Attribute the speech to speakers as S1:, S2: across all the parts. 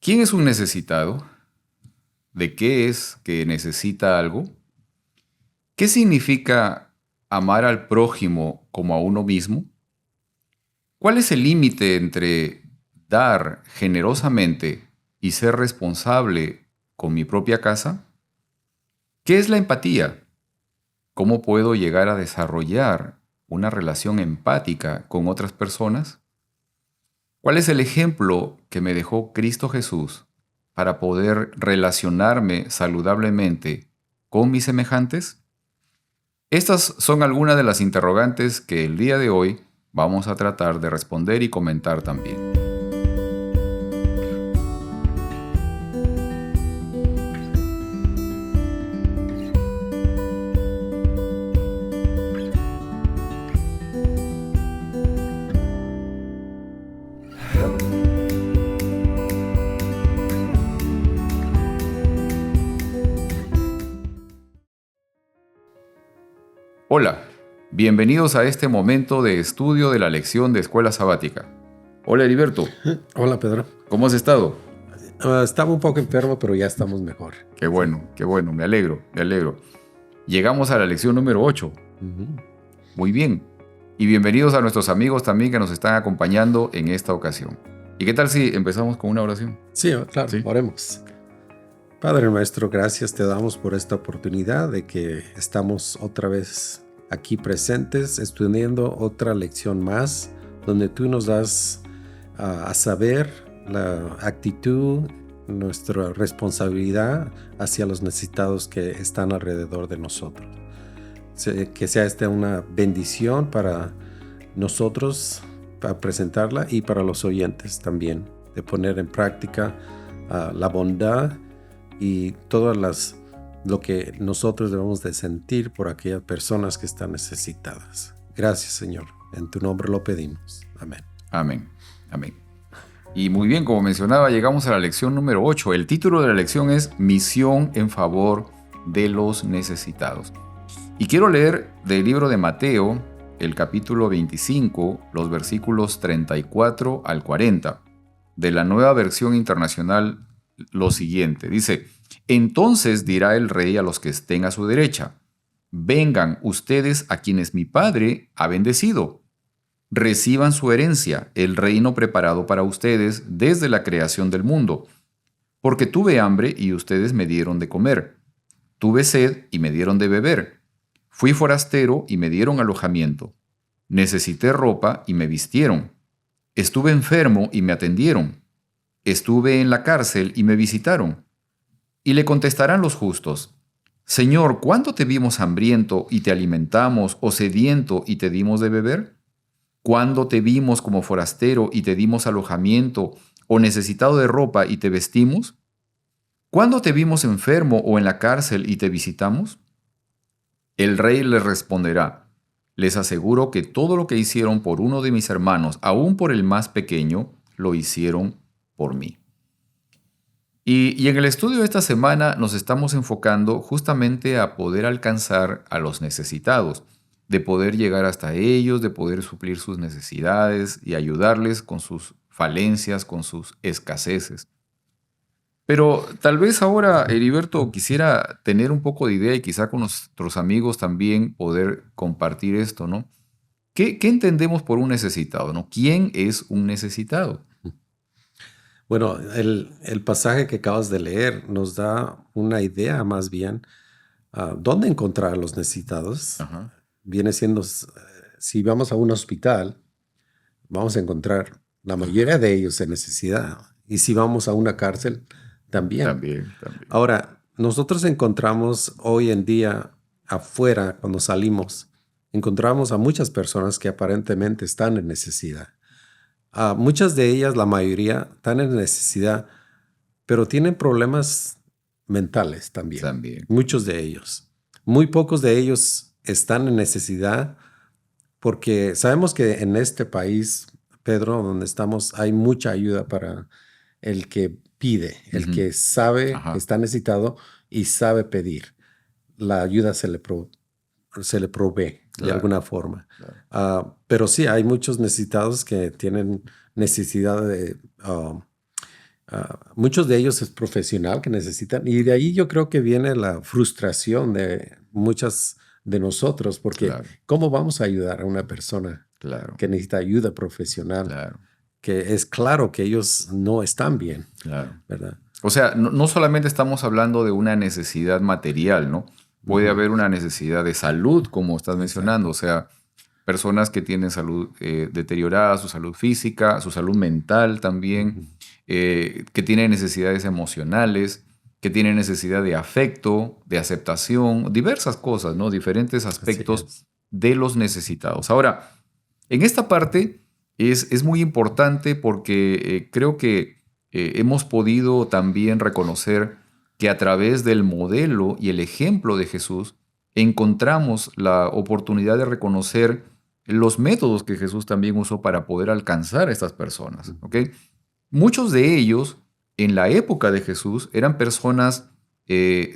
S1: ¿Quién es un necesitado? ¿De qué es que necesita algo? ¿Qué significa amar al prójimo como a uno mismo? ¿Cuál es el límite entre dar generosamente y ser responsable con mi propia casa? ¿Qué es la empatía? ¿Cómo puedo llegar a desarrollar una relación empática con otras personas? ¿Cuál es el ejemplo que me dejó Cristo Jesús para poder relacionarme saludablemente con mis semejantes? Estas son algunas de las interrogantes que el día de hoy vamos a tratar de responder y comentar también. Hola, bienvenidos a este momento de estudio de la lección de Escuela Sabática. Hola Heriberto,
S2: Hola, Pedro.
S1: ¿cómo has estado?
S2: Estaba un poco enfermo, pero ya estamos mejor.
S1: Qué bueno, me alegro. Llegamos a la lección número 8. Muy bien. Y bienvenidos a nuestros amigos también que nos están acompañando en esta ocasión. ¿Y qué tal si empezamos con una oración?
S2: Sí, claro,
S1: ¿Sí?
S2: oremos. Padre nuestro, gracias te damos por esta oportunidad de que estamos otra vez aquí presentes, estudiando otra lección más, donde tú nos das a saber la actitud, nuestra responsabilidad hacia los necesitados que están alrededor de nosotros. Que sea esta una bendición para nosotros, para presentarla, y para los oyentes también, de poner en práctica la bondad y todas lo que nosotros debemos de sentir por aquellas personas que están necesitadas. Gracias, Señor. En tu nombre lo pedimos. Amén.
S1: Amén. Y muy bien, como mencionaba, llegamos a la lección número 8. El título de la lección es Misión en favor de los necesitados. Y quiero leer del libro de Mateo, el capítulo 25, los versículos 34 al 40, de la Nueva Versión Internacional, lo siguiente. Dice: Entonces dirá el rey a los que estén a su derecha: Vengan ustedes a quienes mi Padre ha bendecido. Reciban su herencia, el reino preparado para ustedes desde la creación del mundo. Porque tuve hambre y ustedes me dieron de comer. Tuve sed y me dieron de beber. Fui forastero y me dieron alojamiento. Necesité ropa y me vistieron. Estuve enfermo y me atendieron. Estuve en la cárcel y me visitaron. Y le contestarán los justos: Señor, ¿cuándo te vimos hambriento y te alimentamos, o sediento y te dimos de beber? ¿Cuándo te vimos como forastero y te dimos alojamiento, o necesitado de ropa y te vestimos? ¿Cuándo te vimos enfermo o en la cárcel y te visitamos? El rey les responderá: Les aseguro que todo lo que hicieron por uno de mis hermanos, aun por el más pequeño, lo hicieron por mí. Y en el estudio de esta semana nos estamos enfocando justamente a poder alcanzar a los necesitados, de poder llegar hasta ellos, de poder suplir sus necesidades y ayudarles con sus falencias, con sus escaseces. Pero tal vez ahora, Heriberto, quisiera tener un poco de idea y quizá con nuestros amigos también poder compartir esto, ¿no? ¿Qué entendemos por un necesitado, ¿no? ¿Quién es un necesitado?
S2: Bueno, el pasaje que acabas de leer nos da una idea más bien dónde encontrar a los necesitados.
S1: Ajá.
S2: Viene siendo, si vamos a un hospital, vamos a encontrar la mayoría de ellos en necesidad. Y si vamos a una cárcel, también.
S1: También.
S2: Ahora, nosotros encontramos hoy en día afuera, cuando salimos, encontramos a muchas personas que aparentemente están en necesidad. Muchas de ellas, la mayoría, están en necesidad, pero tienen problemas mentales también. Muchos de ellos. Muy pocos de ellos están en necesidad porque sabemos que en este país, Pedro, donde estamos, hay mucha ayuda para el que pide, el que sabe que está necesitado y sabe pedir. La ayuda se le provee de alguna forma. Pero sí, hay muchos necesitados que tienen necesidad Muchos de ellos es profesional que necesitan, y de ahí yo creo que viene la frustración de muchas de nosotros, porque
S1: Claro,
S2: ¿cómo vamos a ayudar a una persona
S1: claro,
S2: que necesita ayuda profesional?
S1: claro,
S2: Que es claro que ellos no están bien,
S1: claro.
S2: ¿verdad?
S1: O sea, no solamente estamos hablando de una necesidad material, ¿no? Puede
S2: Ujú.
S1: haber una necesidad de salud, como estás mencionando, o
S2: Exacto.
S1: sea, personas que tienen salud deteriorada, su salud física, su salud mental también,
S2: Ujú.
S1: que tienen necesidades emocionales, que tienen necesidad de afecto, de aceptación, diversas cosas, ¿no? Diferentes
S2: Así
S1: aspectos
S2: es.
S1: de los necesitados. Ahora, en esta parte es muy importante porque creo que hemos podido también reconocer que a través del modelo y el ejemplo de Jesús encontramos la oportunidad de reconocer los métodos que Jesús también usó para poder alcanzar a estas personas. ¿Ok?
S2: Ujú.
S1: Muchos de ellos en la época de Jesús eran personas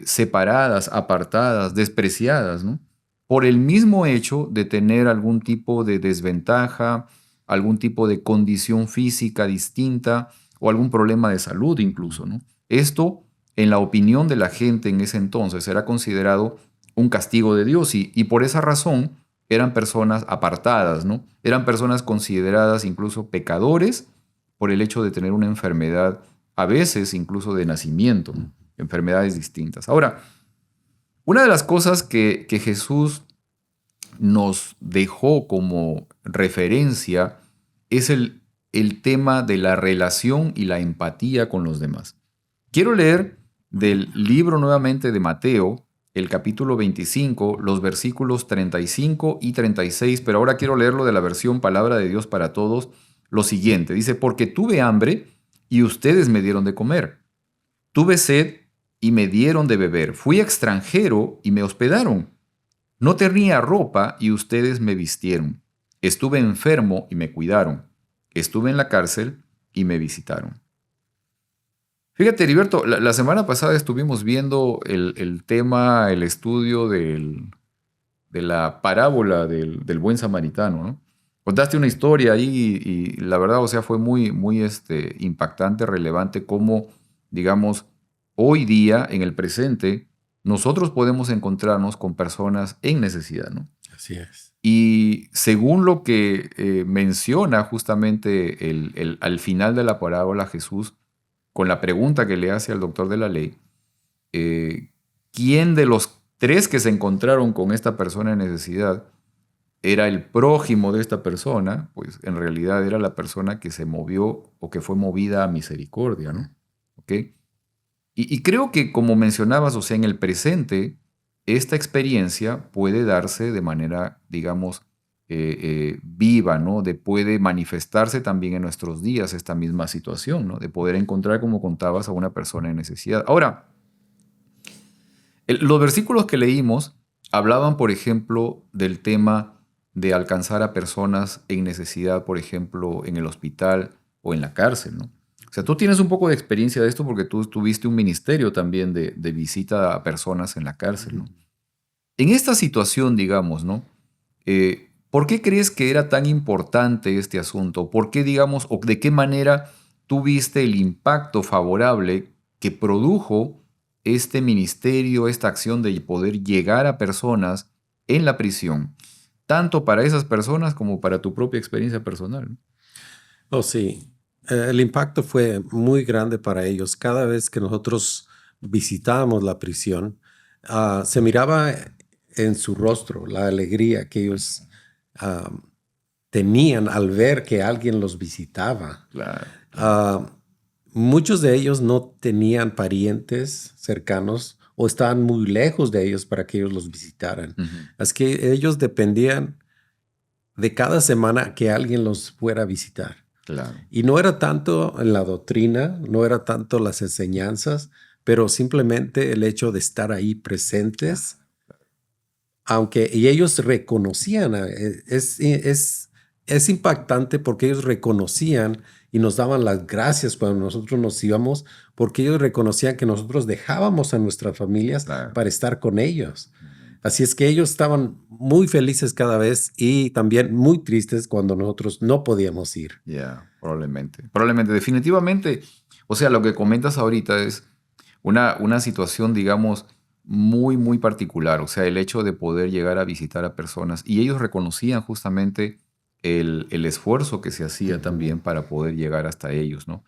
S1: separadas, apartadas, despreciadas, ¿no? Por el mismo hecho de tener algún tipo de desventaja, algún tipo de condición física distinta o algún problema de salud incluso, ¿no? Esto, en la opinión de la gente en ese entonces, era considerado un castigo de Dios y por esa razón eran personas apartadas, ¿no? Eran personas consideradas incluso pecadores por el hecho de tener una enfermedad, a veces incluso de nacimiento, ¿no? Enfermedades distintas. Ahora, una de las cosas que Jesús nos dejó como referencia es el tema de la relación y la empatía con los demás. Quiero leer del libro nuevamente de Mateo, el capítulo 25, los versículos 35 y 36, pero ahora quiero leerlo de la versión Palabra de Dios para Todos, lo siguiente. Dice, porque tuve hambre y ustedes me dieron de comer. Tuve sed y me dieron de beber. Fui extranjero y me hospedaron. No tenía ropa y ustedes me vistieron. Estuve enfermo y me cuidaron. Estuve en la cárcel y me visitaron. Fíjate, Heriberto, la semana pasada estuvimos viendo el tema, el estudio de la parábola del buen samaritano, ¿no? Contaste una historia ahí y la verdad, o sea, fue muy impactante, relevante, cómo, digamos, hoy día, en el presente, nosotros podemos encontrarnos con personas en necesidad, ¿no?
S2: Así es.
S1: Y según lo que menciona justamente al final de la parábola Jesús, con la pregunta que le hace al doctor de la ley, ¿quién de los tres que se encontraron con esta persona en necesidad era el prójimo de esta persona? Pues en realidad era la persona que se movió o que fue movida a misericordia, ¿no? ¿Ok? Y creo que como mencionabas, o sea, en el presente, esta experiencia puede darse de manera, digamos, viva, ¿no? Puede manifestarse también en nuestros días esta misma situación, ¿no? De poder encontrar, como contabas, a una persona en necesidad. Ahora, los versículos que leímos hablaban, por ejemplo, del tema de alcanzar a personas en necesidad, por ejemplo, en el hospital o en la cárcel, ¿no? O sea, tú tienes un poco de experiencia de esto porque tú tuviste un ministerio también de visita a personas en la cárcel, ¿no?
S2: Ujú.
S1: En esta situación, digamos, ¿no? ¿Por qué crees que era tan importante este asunto? ¿Por qué, digamos, o de qué manera tú viste el impacto favorable que produjo este ministerio, esta acción de poder llegar a personas en la prisión, tanto para esas personas como para tu propia experiencia personal, ¿no?
S2: Oh, sí. El impacto fue muy grande para ellos. Cada vez que nosotros visitábamos la prisión, se miraba en su rostro la alegría que ellos ah, tenían al ver que alguien los visitaba.
S1: Claro, claro.
S2: Ah, Muchos de ellos no tenían parientes cercanos o estaban muy lejos de ellos para que ellos los visitaran.
S1: Ujú.
S2: Así que ellos dependían de cada semana que alguien los fuera a visitar.
S1: Claro.
S2: Y no era tanto en la doctrina, no era tanto las enseñanzas, pero simplemente el hecho de estar ahí presentes, aunque y ellos reconocían, es impactante porque ellos reconocían y nos daban las gracias cuando nosotros nos íbamos, porque ellos reconocían que nosotros dejábamos a nuestras familias
S1: Claro.
S2: para estar con ellos.
S1: Ujú.
S2: Así es que ellos estaban muy felices cada vez y también muy tristes cuando nosotros no podíamos ir.
S1: Ya, probablemente. Probablemente, definitivamente. O sea, lo que comentas ahorita es una situación, digamos, muy, muy particular. O sea, el hecho de poder llegar a visitar a personas. Y ellos reconocían justamente el esfuerzo que se hacía también para poder llegar hasta ellos, ¿no?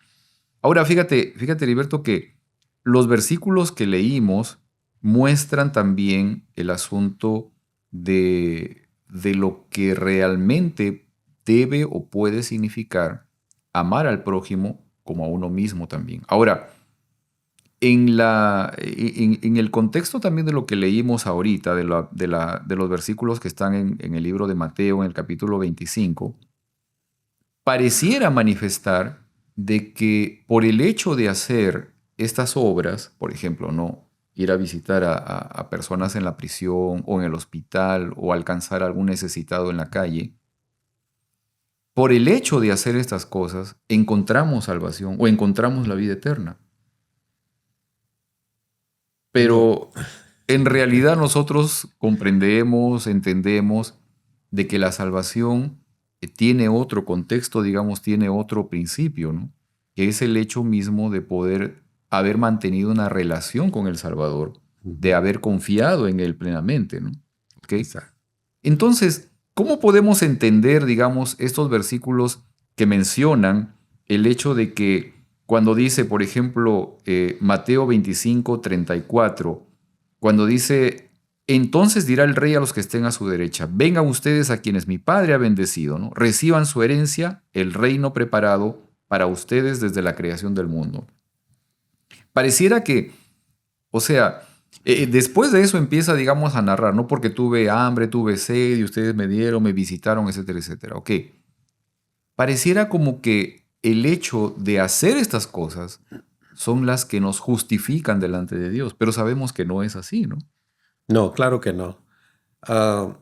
S1: Ahora, fíjate, Heriberto, que los versículos que leímos muestran también el asunto de lo que realmente debe o puede significar amar al prójimo como a uno mismo también. Ahora, en el contexto también de lo que leímos ahorita, de los versículos que están en el libro de Mateo, en el capítulo 25, pareciera manifestar de que por el hecho de hacer estas obras, por ejemplo, ¿no? Ir a visitar a personas en la prisión o en el hospital o alcanzar a algún necesitado en la calle, por el hecho de hacer estas cosas encontramos salvación o encontramos la vida eterna.
S2: No,
S1: Pero en realidad nosotros comprendemos, entendemos de que la salvación tiene otro contexto, digamos, tiene otro principio, ¿no? Que es el hecho mismo de poder haber mantenido una relación con el Salvador, de haber confiado en Él plenamente, ¿no? ¿Ok?
S2: exacto.
S1: Entonces, ¿cómo podemos entender, digamos, estos versículos que mencionan el hecho de que cuando dice, por ejemplo, Mateo 25:34, cuando dice, entonces dirá el rey a los que estén a su derecha, vengan ustedes a quienes mi Padre ha bendecido, ¿no? Reciban su herencia, el reino preparado para ustedes desde la creación del mundo. Pareciera que, o sea, después de eso empieza, digamos, a narrar, ¿no? Porque tuve hambre, tuve sed y ustedes me dieron, me visitaron, etcétera, etcétera. Ok. Pareciera como que el hecho de hacer estas cosas son las que nos justifican delante de Dios, pero sabemos que no es así, ¿no?
S2: No, claro que no. Ah,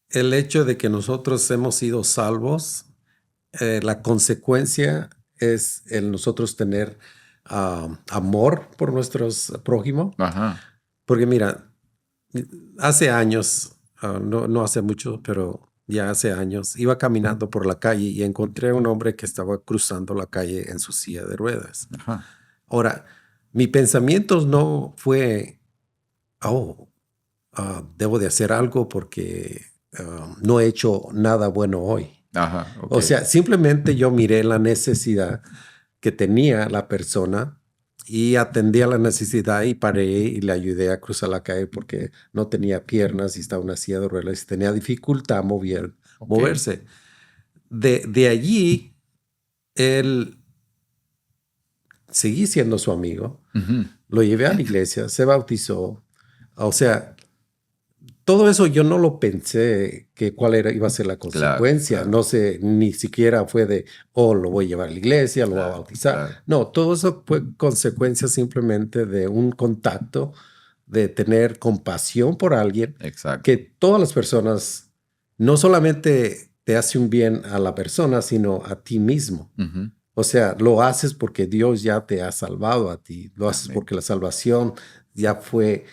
S2: el hecho de que nosotros hemos sido salvos, la consecuencia es el nosotros tener amor por nuestros prójimos.
S1: Ajá.
S2: Porque mira, hace años, no hace mucho, pero ya hace años, iba caminando por la calle y encontré a un hombre que estaba cruzando la calle en su silla de ruedas.
S1: Ajá.
S2: Ahora, mi pensamiento no fue, debo de hacer algo porque no he hecho nada bueno hoy.
S1: Ajá. Ok.
S2: O sea, simplemente yo miré la necesidad que tenía la persona y atendí a la necesidad y paré y le ayudé a cruzar la calle porque no tenía piernas y estaba en una silla de ruedas y tenía dificultad a
S1: Ok.
S2: moverse. De allí, él seguí siendo su amigo,
S1: Ujú.
S2: lo llevé a la iglesia, se bautizó. O sea, todo eso yo no lo pensé que iba a ser la
S1: Claro,
S2: consecuencia.
S1: claro,
S2: No sé, ni siquiera fue de, lo voy a llevar a la iglesia, lo voy a
S1: claro,
S2: bautizar.
S1: claro.
S2: No, todo eso fue consecuencia simplemente de un contacto, de tener compasión por alguien,
S1: Exacto.
S2: que todas las personas no solamente te hace un bien a la persona, sino a ti mismo.
S1: Ujú.
S2: O sea, lo haces porque Dios ya te ha salvado a ti, lo haces
S1: Amén.
S2: porque la salvación ya fue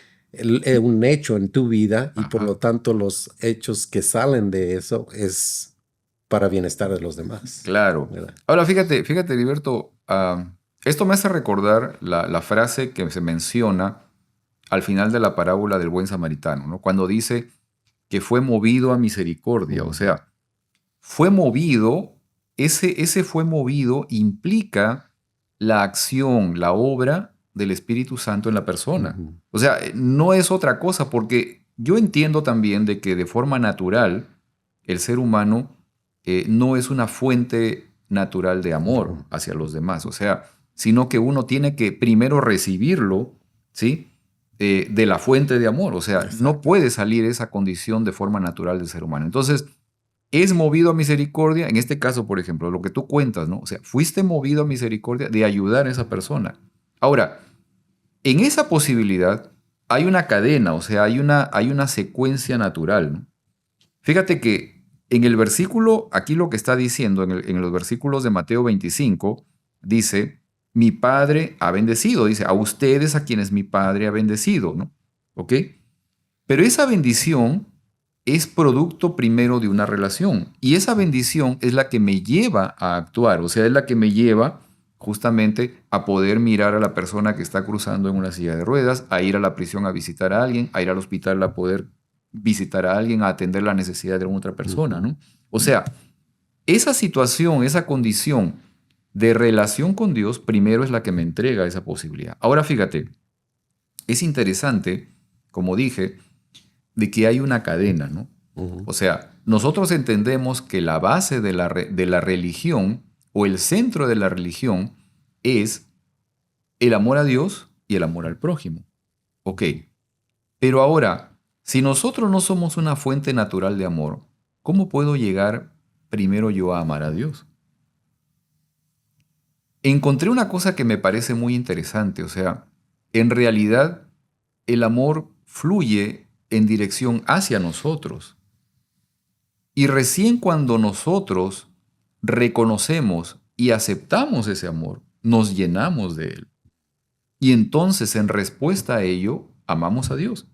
S2: un hecho en tu vida y por
S1: Ajá.
S2: lo tanto los hechos que salen de eso es para bienestar de los demás.
S1: Claro.
S2: ¿Verdad?
S1: Ahora, fíjate, Heriberto, esto me hace recordar la frase que se menciona al final de la parábola del buen samaritano, ¿no? Cuando dice que fue movido a misericordia, o sea, fue movido, ese fue movido implica la acción, la obra del Espíritu Santo en la persona.
S2: Ujú.
S1: O sea, no es otra cosa, porque yo entiendo también de que de forma natural el ser humano no es una fuente natural de amor
S2: No.
S1: hacia los demás, o sea, sino que uno tiene que primero recibirlo, ¿sí? De la fuente de amor, o sea, no
S2: Exacto.
S1: puede salir esa condición de forma natural del ser humano. Entonces, es movido a misericordia, en este caso, por ejemplo, lo que tú cuentas, ¿no? O sea, fuiste movido a misericordia de ayudar a esa persona. Ahora, en esa posibilidad hay una cadena, o sea, hay una secuencia natural, ¿no? Fíjate que en el versículo, aquí lo que está diciendo, en los versículos de Mateo 25, dice, mi Padre ha bendecido, dice, a ustedes a quienes mi Padre ha bendecido, ¿no? ¿Ok? Pero esa bendición es producto primero de una relación y esa bendición es la que me lleva a actuar, o sea, es la que me lleva justamente a poder mirar a la persona que está cruzando en una silla de ruedas, a ir a la prisión a visitar a alguien, a ir al hospital a poder visitar a alguien, a atender la necesidad de otra persona, ¿no? O sea, esa situación, esa condición de relación con Dios, primero es la que me entrega esa posibilidad. Ahora fíjate, es interesante, como dije, de que hay una cadena, ¿no? O sea, nosotros entendemos que la base de la religión o el centro de la religión es el amor a Dios y el amor al prójimo. Ok, pero ahora, si nosotros no somos una fuente natural de amor, ¿cómo puedo llegar primero yo a amar a Dios? Encontré una cosa que me parece muy interesante, o sea, en realidad el amor fluye en dirección hacia nosotros. Y recién cuando nosotros reconocemos y aceptamos ese amor, nos llenamos de él. Y entonces, en respuesta a ello, amamos a Dios.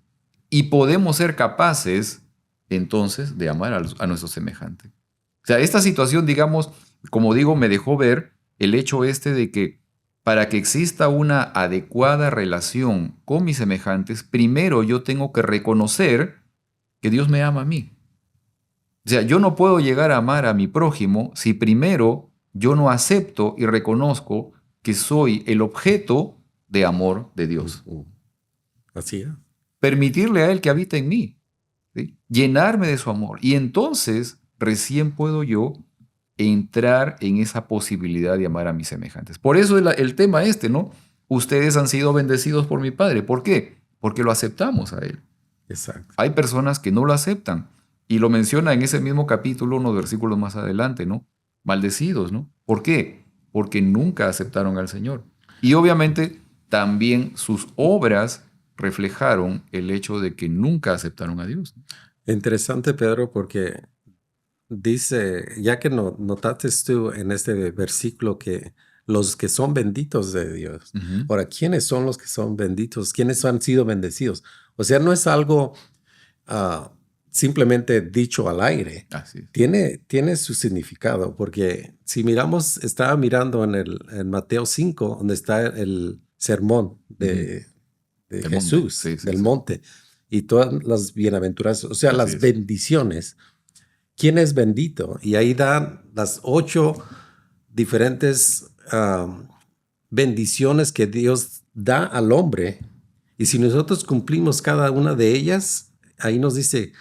S1: Y podemos ser capaces, entonces, de amar a nuestro semejante. O sea, esta situación, digamos, como digo, me dejó ver el hecho este de que para que exista una adecuada relación con mis semejantes, primero yo tengo que reconocer que Dios me ama a mí. O sea, yo no puedo llegar a amar a mi prójimo si primero yo no acepto y reconozco que soy el objeto de amor de Dios.
S2: Así es.
S1: Permitirle a Él que habite en mí, ¿sí? Llenarme de su amor. Y entonces recién puedo yo entrar en esa posibilidad de amar a mis semejantes. Por eso el tema este, ¿no? Ustedes han sido bendecidos por mi Padre. ¿Por qué? Porque lo aceptamos a Él.
S2: Exacto.
S1: Hay personas que no lo aceptan. Y lo menciona en ese mismo capítulo, unos versículos más adelante, ¿no? Maldecidos, ¿no? ¿Por qué? Porque nunca aceptaron al Señor. Y obviamente también sus obras reflejaron el hecho de que nunca aceptaron a Dios.
S2: Interesante, Pedro, porque dice, ya que notaste tú en este versículo que los que son benditos de Dios. Ahora, ¿quiénes son los que son benditos? ¿Quiénes han sido bendecidos? O sea, no es algo simplemente dicho al aire.
S1: Así es.
S2: Tiene su significado, porque si miramos, estaba mirando en Mateo 5, donde está el sermón de Jesús,
S1: monte. Sí,
S2: del
S1: sí.
S2: monte, y todas las bienaventuranzas, o sea,
S1: Así
S2: las
S1: es.
S2: bendiciones. ¿Quién es bendito? Y ahí dan las 8 diferentes bendiciones que Dios da al hombre. Y si nosotros cumplimos cada una de ellas, ahí nos dice,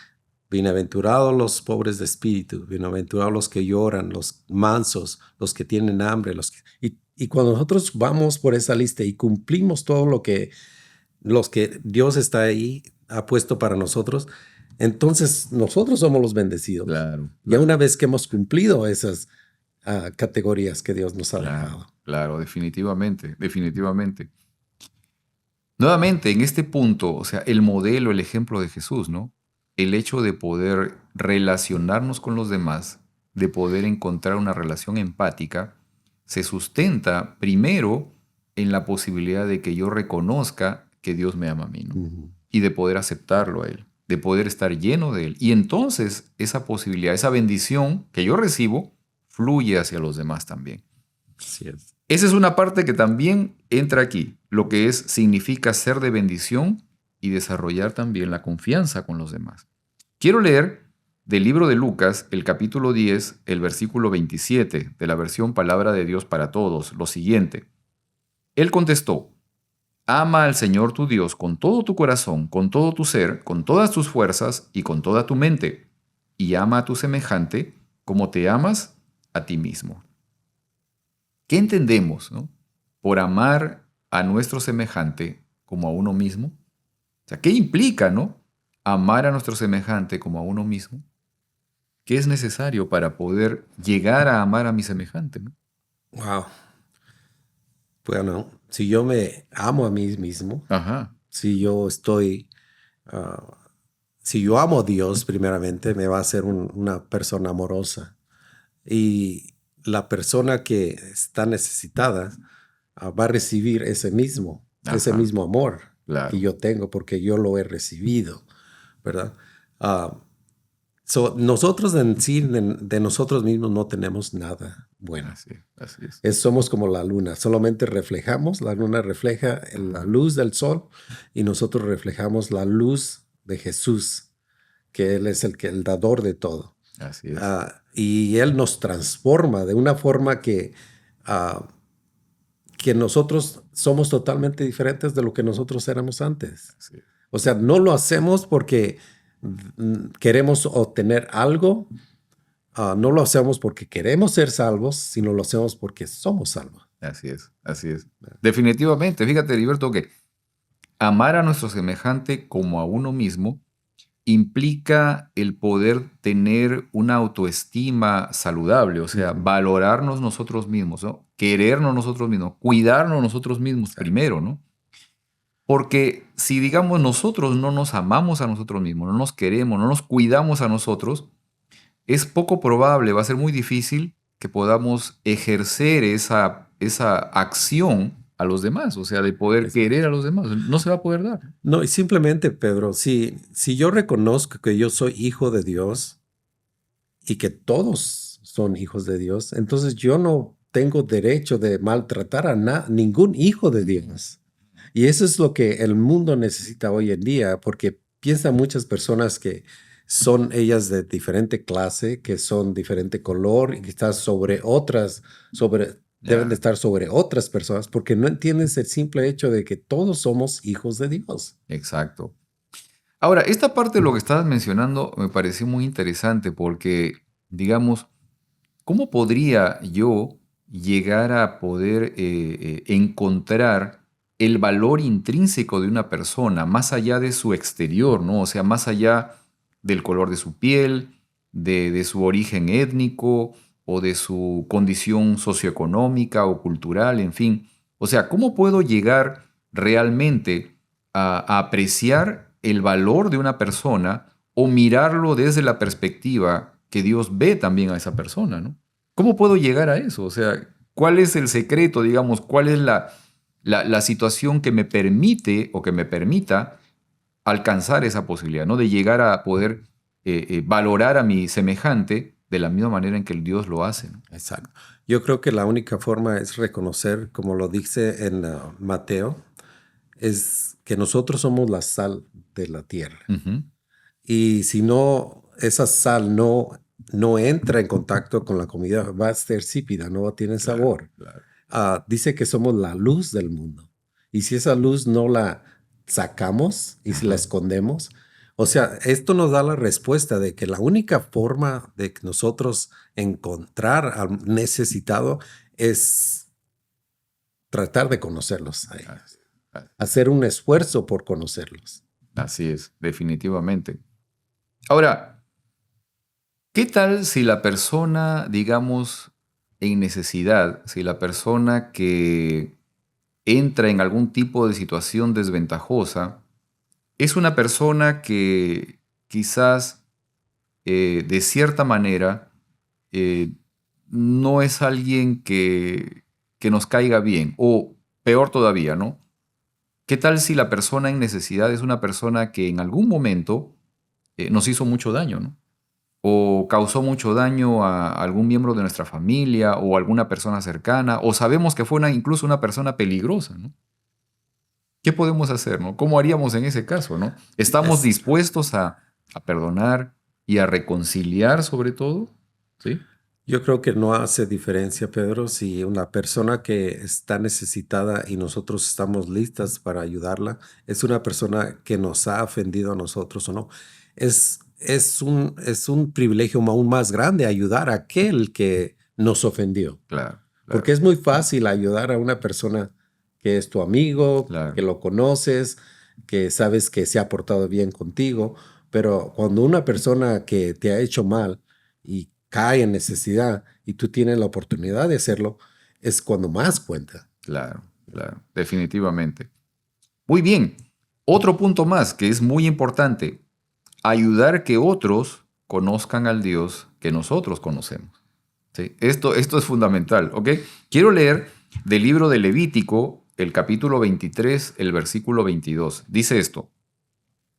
S2: bienaventurados los pobres de espíritu, bienaventurados los que lloran, los mansos, los que tienen hambre. Y cuando nosotros vamos por esa lista y cumplimos todo lo que los que Dios está ahí, ha puesto para nosotros, entonces nosotros somos los bendecidos.
S1: Claro.
S2: Ya una vez que hemos cumplido esas categorías que Dios nos ha dejado.
S1: Claro, definitivamente, definitivamente. Nuevamente, en este punto, o sea, el modelo, el ejemplo de Jesús, ¿no? El hecho de poder relacionarnos con los demás, de poder encontrar una relación empática, se sustenta primero en la posibilidad de que yo reconozca que Dios me ama a mí, ¿no? Y de poder aceptarlo a Él, de poder estar lleno de Él. Y entonces esa posibilidad, esa bendición que yo recibo, fluye hacia los demás también.
S2: Así es.
S1: Esa es una parte que también entra aquí, lo que significa ser de bendición y desarrollar también la confianza con los demás. Quiero leer del libro de Lucas, el capítulo 10, el versículo 27 de la versión Palabra de Dios para Todos, lo siguiente. Él contestó, ama al Señor tu Dios con todo tu corazón, con todo tu ser, con todas tus fuerzas y con toda tu mente, y ama a tu semejante como te amas a ti mismo. ¿Qué entendemos, ¿no? Por amar a nuestro semejante como a uno mismo? O sea, ¿qué implica, ¿no? Amar a nuestro semejante como a uno mismo. ¿Qué es necesario para poder llegar a amar a mi semejante, ¿no?
S2: Wow. Bueno, si yo me amo a mí mismo,
S1: Ajá.
S2: si yo estoy, si yo amo a Dios primeramente, me va a ser una persona amorosa. Y la persona que está necesitada va a recibir ese mismo amor
S1: Claro.
S2: que yo tengo porque yo lo he recibido, ¿verdad? Nosotros en sí, de nosotros mismos no tenemos nada bueno.
S1: Así es.
S2: Somos como la luna, solamente reflejamos, la luna refleja la luz del sol y nosotros reflejamos la luz de Jesús, que Él es el dador de todo.
S1: Así es.
S2: Y Él nos transforma de una forma que nosotros somos totalmente diferentes de lo que nosotros éramos antes.
S1: Así es.
S2: O sea, no lo hacemos porque queremos obtener algo. No lo hacemos porque queremos ser salvos, sino lo hacemos porque somos salvos.
S1: Así es, así es. Definitivamente, fíjate, Heriberto, que amar a nuestro semejante como a uno mismo implica el poder tener una autoestima saludable, o sea, valorarnos nosotros mismos, ¿no? Querernos nosotros mismos, cuidarnos nosotros mismos primero, ¿no? Porque si, digamos, nosotros no nos amamos a nosotros mismos, no nos queremos, no nos cuidamos a nosotros, es poco probable, va a ser muy difícil que podamos ejercer esa acción a los demás, o sea, de poder querer a los demás. No se va a poder dar.
S2: No, y simplemente, Pedro, si yo reconozco que yo soy hijo de Dios y que todos son hijos de Dios, entonces yo no tengo derecho de maltratar a ningún hijo de Dios. Y eso es lo que el mundo necesita hoy en día, porque piensan muchas personas que son ellas de diferente clase, que son diferente color y que están sobre otras, deben de estar sobre otras personas, porque no entiendes el simple hecho de que todos somos hijos de Dios.
S1: Exacto. Ahora, esta parte de lo que estabas mencionando me pareció muy interesante porque, digamos, ¿cómo podría yo llegar a poder encontrar el valor intrínseco de una persona más allá de su exterior, ¿no? O sea, más allá del color de su piel, de su origen étnico o de su condición socioeconómica o cultural, en fin. O sea, ¿cómo puedo llegar realmente a apreciar el valor de una persona o mirarlo desde la perspectiva que Dios ve también a esa persona, ¿no? ¿Cómo puedo llegar a eso? O sea, ¿cuál es el secreto, digamos? ¿Cuál es la situación que me permite o que me permita alcanzar esa posibilidad, ¿no? De llegar a poder valorar a mi semejante de la misma manera en que el Dios lo hace, ¿no?
S2: Exacto. Yo creo que la única forma es reconocer, como lo dice en Mateo, es que nosotros somos la sal de la tierra.
S1: Uh-huh.
S2: Y si no, esa sal no entra en contacto con la comida, va a ser sípida, no tiene sabor.
S1: Claro.
S2: Dice que somos la luz del mundo. Y si esa luz no la sacamos y si la escondemos, o sea, esto nos da la respuesta de que la única forma de que nosotros encontrar al necesitado es tratar de conocerlos, hacer un esfuerzo por conocerlos.
S1: Así es, definitivamente. Ahora, ¿qué tal si la persona, digamos, en necesidad, si la persona que entra en algún tipo de situación desventajosa es una persona que quizás de cierta manera no es alguien que nos caiga bien, o peor todavía, ¿no? ¿Qué tal si la persona en necesidad es una persona que en algún momento nos hizo mucho daño, ¿no? O causó mucho daño a algún miembro de nuestra familia o alguna persona cercana, o sabemos que fue incluso una persona peligrosa, ¿no? ¿Qué podemos hacer, no? ¿Cómo haríamos en ese caso, no? ¿Estamos dispuestos a perdonar y a reconciliar sobre todo? ¿Sí?
S2: Yo creo que no hace diferencia, Pedro, si una persona que está necesitada y nosotros estamos listas para ayudarla, es una persona que nos ha ofendido a nosotros o no. Es un privilegio aún más grande ayudar a aquel que nos ofendió.
S1: Claro.
S2: Porque es muy fácil ayudar a una persona que es tu amigo, que lo conoces, que sabes que se ha portado bien contigo, pero cuando una persona que te ha hecho mal y cae en necesidad y tú tienes la oportunidad de hacerlo, es cuando más cuenta.
S1: Claro, definitivamente. Muy bien. Otro punto más que es muy importante, ayudar que otros conozcan al Dios que nosotros conocemos. ¿Sí? Esto es fundamental, ¿ok? Quiero leer del libro de Levítico, el capítulo 23, el versículo 22. Dice esto: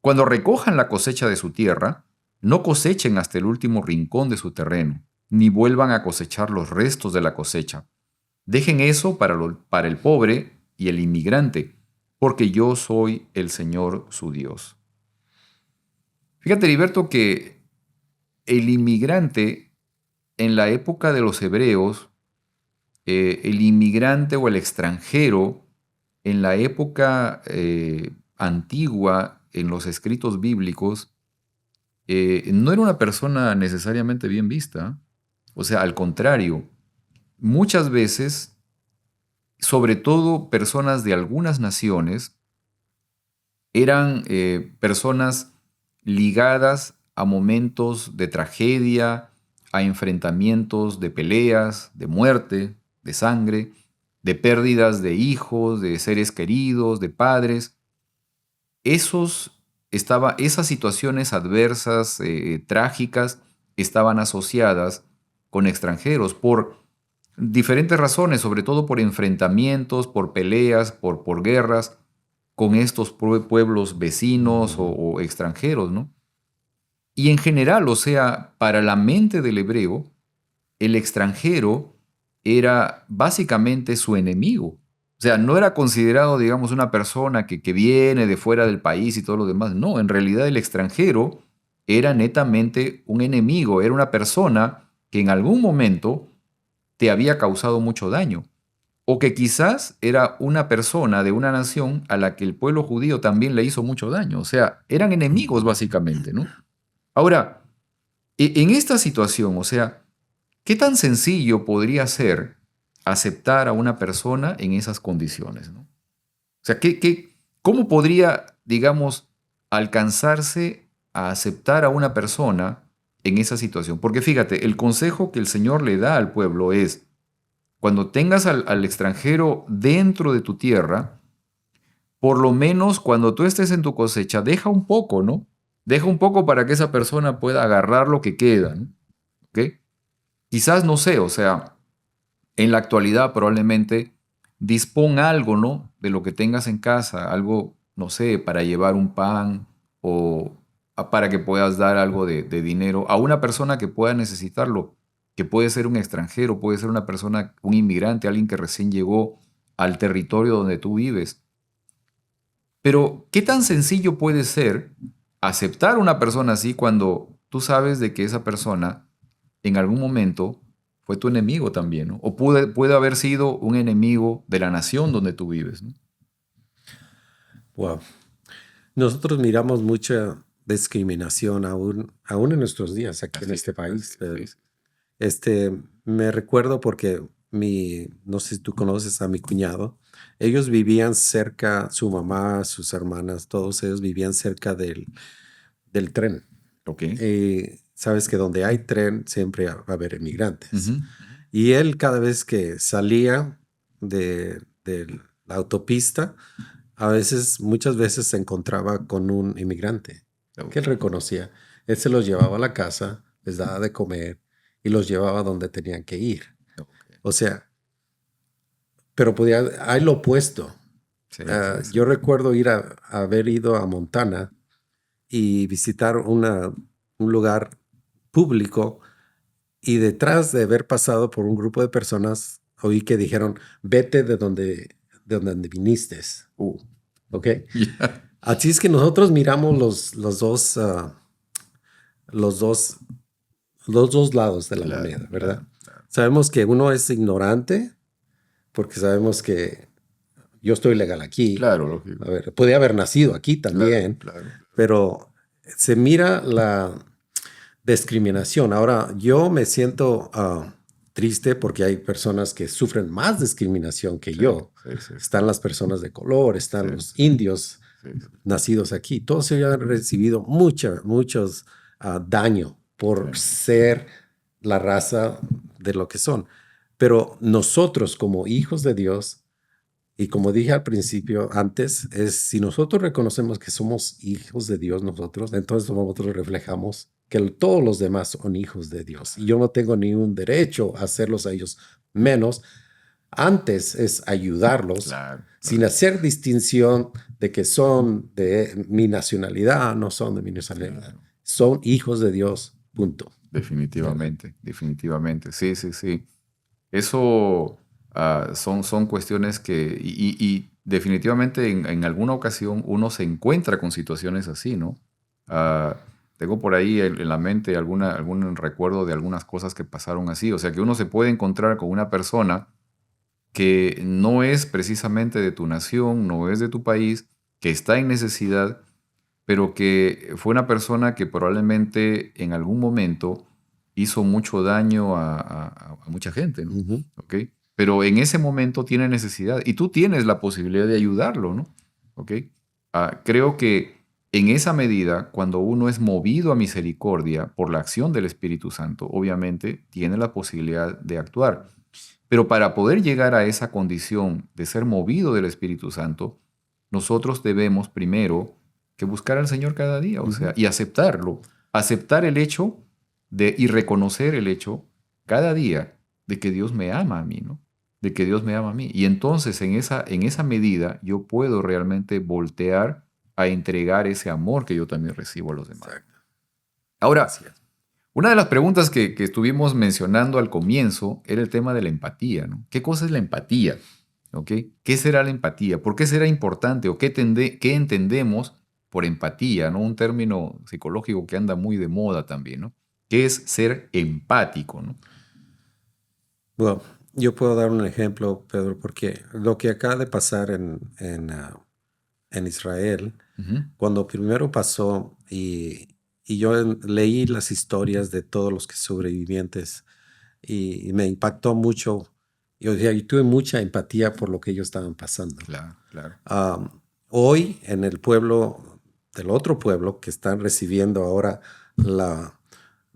S1: cuando recojan la cosecha de su tierra, No cosechen hasta el último rincón de su terreno, ni vuelvan a cosechar los restos de la cosecha. Dejen eso para el pobre y el inmigrante, porque yo soy el Señor su Dios. Fíjate, Heriberto, que el inmigrante en la época de los hebreos, el inmigrante o el extranjero en la época antigua, en los escritos bíblicos, no era una persona necesariamente bien vista. O sea, al contrario, muchas veces, sobre todo personas de algunas naciones, eran personas ligadas a momentos de tragedia, a enfrentamientos de peleas, de muerte, de sangre, de pérdidas de hijos, de seres queridos, de padres. Esas situaciones adversas, trágicas, estaban asociadas con extranjeros por diferentes razones, sobre todo por enfrentamientos, por peleas, por guerras con estos pueblos vecinos o extranjeros, ¿no? Y en general, o sea, para la mente del hebreo, el extranjero era básicamente su enemigo. O sea, no era considerado, digamos, una persona que viene de fuera del país y todo lo demás. No, en realidad el extranjero era netamente un enemigo, era una persona que en algún momento te había causado mucho daño. O que quizás era una persona de una nación a la que el pueblo judío también le hizo mucho daño. O sea, eran enemigos básicamente, ¿no? Ahora, en esta situación, o sea, ¿qué tan sencillo podría ser aceptar a una persona en esas condiciones, ¿no? O sea, ¿cómo podría, digamos, alcanzarse a aceptar a una persona en esa situación? Porque fíjate, el consejo que el Señor le da al pueblo es, cuando tengas al extranjero dentro de tu tierra, por lo menos cuando tú estés en tu cosecha, deja un poco, ¿no? Deja un poco para que esa persona pueda agarrar lo que queda, ¿no? ¿Ok? Quizás, no sé, o sea, en la actualidad probablemente dispón algo, ¿no? De lo que tengas en casa, algo, no sé, para llevar un pan o para que puedas dar algo de dinero a una persona que pueda necesitarlo, que puede ser un extranjero, puede ser una persona, un inmigrante, alguien que recién llegó al territorio donde tú vives. Pero, ¿qué tan sencillo puede ser aceptar a una persona así cuando tú sabes de que esa persona en algún momento fue tu enemigo también, ¿no? O puede haber sido un enemigo de la nación donde tú vives, ¿no?
S2: Wow. Nosotros miramos mucha discriminación aún en nuestros días aquí en este país.
S1: Sí.
S2: Me recuerdo porque no sé si tú conoces a mi cuñado. Ellos vivían cerca, su mamá, sus hermanas, todos ellos vivían cerca del tren.
S1: Ok.
S2: Sabes que donde hay tren siempre va a haber inmigrantes.
S1: Ujú.
S2: Y él cada vez que salía de la autopista, muchas veces se encontraba con un inmigrante
S1: Ok.
S2: que él reconocía. Él se los llevaba a la casa, les daba de comer y los llevaba donde tenían que ir.
S1: Ok.
S2: O sea, pero hay lo opuesto.
S1: Sí, sí.
S2: Yo recuerdo haber ido a Montana y visitar un lugar público y detrás de haber pasado por un grupo de personas, oí que dijeron, vete de donde viniste. ¿Ok?
S1: Ya.
S2: Así es que nosotros miramos los dos, los dos lados de la
S1: Claro,
S2: moneda, ¿verdad?
S1: claro, claro.
S2: Sabemos que uno es ignorante porque sabemos que yo estoy legal aquí.
S1: Claro, lógico.
S2: A ver, podía haber nacido aquí
S1: Claro,
S2: también,
S1: claro.
S2: pero se mira la discriminación. Ahora, yo me siento triste porque hay personas que sufren más discriminación que
S1: Sí,
S2: yo.
S1: sí, sí.
S2: Están las personas de color, están
S1: Sí,
S2: los indios
S1: sí, sí.
S2: nacidos aquí. Todos ellos han recibido muchos daño por
S1: Sí.
S2: ser la raza de lo que son. Pero nosotros como hijos de Dios, y como dije al principio, antes, si nosotros reconocemos que somos hijos de Dios nosotros, entonces nosotros reflejamos que todos los demás son hijos de Dios. Y yo no tengo ningún derecho a hacerlos a ellos menos. Antes es ayudarlos
S1: Claro,
S2: sin
S1: claro.
S2: hacer distinción de que son de mi nacionalidad, no son de mi nacionalidad.
S1: Claro.
S2: son hijos de Dios, punto.
S1: Definitivamente, definitivamente. Sí, sí, sí. Eso son cuestiones que, y definitivamente en alguna ocasión uno se encuentra con situaciones así, ¿no? Ah, tengo por ahí en la mente algún recuerdo de algunas cosas que pasaron así. O sea, que uno se puede encontrar con una persona que no es precisamente de tu nación, no es de tu país, que está en necesidad, pero que fue una persona que probablemente en algún momento hizo mucho daño a mucha gente, ¿no?
S2: Ujú.
S1: ¿Ok? Pero en ese momento tiene necesidad y tú tienes la posibilidad de ayudarlo, ¿no? ¿Ok? Creo que en esa medida, cuando uno es movido a misericordia por la acción del Espíritu Santo, obviamente tiene la posibilidad de actuar. Pero para poder llegar a esa condición de ser movido del Espíritu Santo, nosotros debemos primero que buscar al Señor cada día, o sea,
S2: Ujú.
S1: y aceptarlo, aceptar el hecho y reconocer el hecho cada día de que Dios me ama a mí, ¿no? De que Dios me ama a mí. Y entonces en esa medida yo puedo realmente voltear a entregar ese amor que yo también recibo a los demás.
S2: Exacto.
S1: Ahora,
S2: Así es.
S1: una de las preguntas que estuvimos mencionando al comienzo era el tema de la empatía, ¿no? ¿Qué cosa es la empatía? ¿Ok? ¿Qué será la empatía? ¿Por qué será importante o qué entendemos por empatía, ¿no? Un término psicológico que anda muy de moda también, ¿no? ¿Qué es ser empático, ¿no?
S2: Bueno, yo puedo dar un ejemplo, Pedro, porque lo que acaba de pasar en Israel,
S1: Ujú.
S2: cuando primero pasó y yo leí las historias de todos los que sobrevivientes y me impactó mucho. Y tuve mucha empatía por lo que ellos estaban pasando.
S1: Claro, claro.
S2: Hoy en el pueblo, del otro pueblo, que están recibiendo ahora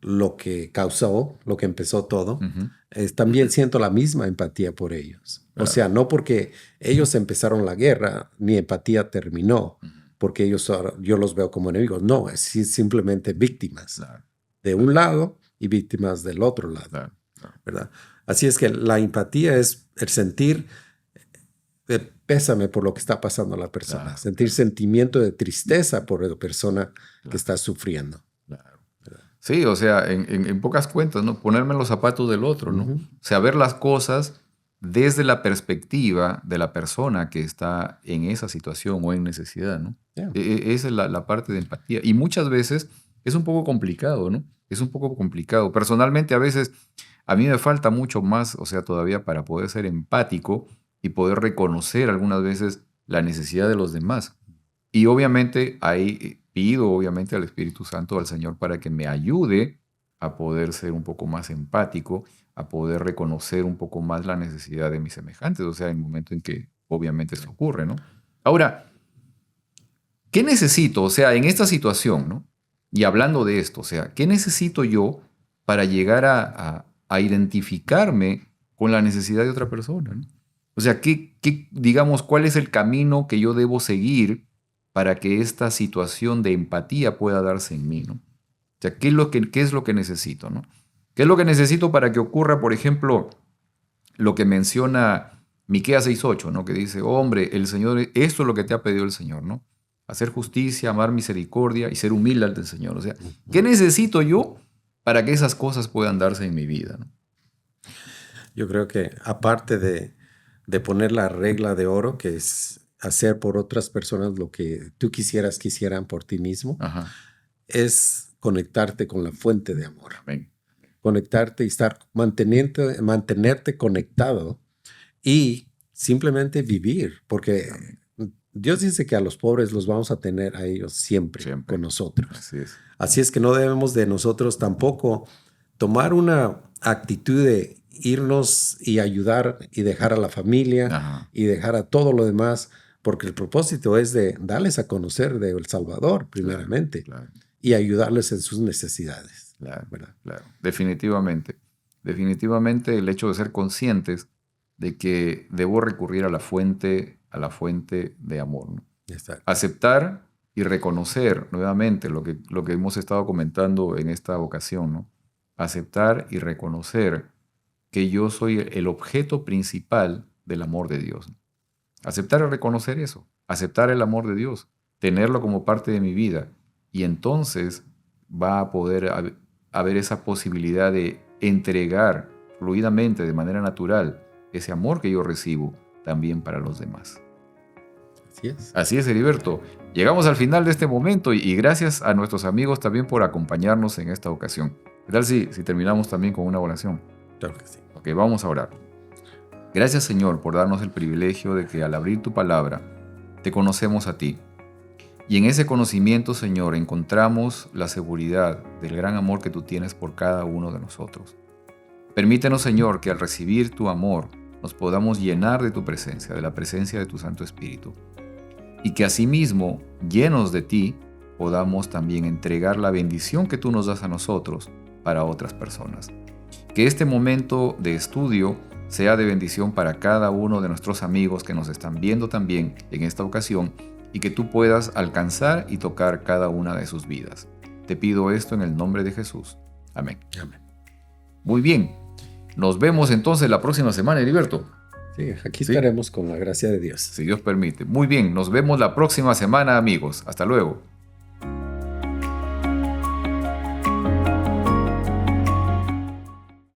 S2: lo que causó, lo que empezó todo,
S1: Ujú.
S2: también siento la misma empatía por ellos. O
S1: Claro.
S2: sea, no porque ellos empezaron la guerra, mi empatía terminó,
S1: Ujú.
S2: porque yo los veo como enemigos. No, es simplemente víctimas
S1: Claro,
S2: de un
S1: claro,
S2: lado y víctimas del otro lado,
S1: claro, claro,
S2: ¿verdad? Así es que la empatía es el sentir pésame por lo que está pasando a la persona,
S1: claro,
S2: sentir
S1: claro,
S2: sentimiento de tristeza por la persona que
S1: claro,
S2: está sufriendo.
S1: claro. Sí, o sea, en pocas cuentas, ¿no? Ponerme en los zapatos del otro, ¿no?
S2: Ujú.
S1: O sea, ver las cosas desde la perspectiva de la persona que está en esa situación o en necesidad, ¿no?
S2: Yeah.
S1: Esa es la parte de empatía. Y muchas veces es un poco complicado, ¿no? Es un poco complicado. Personalmente, a veces a mí me falta mucho más, o sea, todavía para poder ser empático y poder reconocer algunas veces la necesidad de los demás. Y obviamente ahí pido obviamente al Espíritu Santo, al Señor, para que me ayude a poder ser un poco más empático, a poder reconocer un poco más la necesidad de mis semejantes, o sea, en el momento en que obviamente esto ocurre, ¿no? Ahora, ¿qué necesito? O sea, en esta situación, ¿no? Y hablando de esto, o sea, ¿qué necesito yo para llegar a identificarme con la necesidad de otra persona, ¿no? O sea, digamos, cuál es el camino que yo debo seguir para que esta situación de empatía pueda darse en mí, ¿no? O sea, ¿qué es lo que necesito, ¿no? ¿Qué es lo que necesito para que ocurra, por ejemplo, lo que menciona Miqueas 6:8, ¿no? Que dice, hombre, el Señor, esto es lo que te ha pedido el Señor, ¿no? Hacer justicia, amar misericordia y ser humilde ante el Señor. O sea, ¿qué
S2: Ujú.
S1: necesito yo para que esas cosas puedan darse en mi vida, ¿no?
S2: Yo creo que aparte de poner la regla de oro, que es hacer por otras personas lo que tú quisieran por ti mismo,
S1: Ajá.
S2: es conectarte con la fuente de amor.
S1: Amén.
S2: Conectarte y mantenerte conectado y simplemente vivir, porque
S1: Amén.
S2: Dios dice que a los pobres los vamos a tener a ellos siempre con
S1: Siempre.
S2: nosotros.
S1: Así es.
S2: Así es que no debemos de nosotros tampoco tomar una actitud de irnos y ayudar y dejar a la familia
S1: Ajá.
S2: y dejar a todo lo demás, porque el propósito es de darles a conocer de El Salvador
S1: Claro,
S2: primeramente
S1: claro,
S2: y ayudarles en sus necesidades,
S1: claro,
S2: ¿verdad?
S1: claro. Definitivamente. Definitivamente el hecho de ser conscientes de que debo recurrir a la fuente de amor, ¿no?
S2: Exacto.
S1: Aceptar y reconocer nuevamente lo que hemos estado comentando en esta ocasión, ¿no? Aceptar y reconocer que yo soy el objeto principal del amor de Dios, ¿no? Aceptar y reconocer eso, aceptar el amor de Dios, tenerlo como parte de mi vida y entonces va a poder haber esa posibilidad de entregar fluidamente, de manera natural, ese amor que yo recibo también para los demás.
S2: Así es.
S1: Así es, Heriberto. Llegamos al final de este momento y gracias a nuestros amigos también por acompañarnos en esta ocasión. ¿Qué tal si terminamos también con una oración?
S2: Claro que sí.
S1: Ok, vamos a orar. Gracias, Señor, por darnos el privilegio de que al abrir tu palabra te conocemos a ti. Y en ese conocimiento, Señor, encontramos la seguridad del gran amor que tú tienes por cada uno de nosotros. Permítenos, Señor, que al recibir tu amor nos podamos llenar de tu presencia, de la presencia de tu Santo Espíritu. Y que asimismo, llenos de ti, podamos también entregar la bendición que tú nos das a nosotros para otras personas. Que este momento de estudio sea de bendición para cada uno de nuestros amigos que nos están viendo también en esta ocasión y que tú puedas alcanzar y tocar cada una de sus vidas. Te pido esto en el nombre de Jesús. Amén.
S2: Amén.
S1: Muy bien. Nos vemos entonces la próxima semana, Heriberto.
S2: Sí, aquí estaremos con la gracia de Dios.
S1: Si Dios permite. Muy bien, nos vemos la próxima semana, amigos. Hasta luego.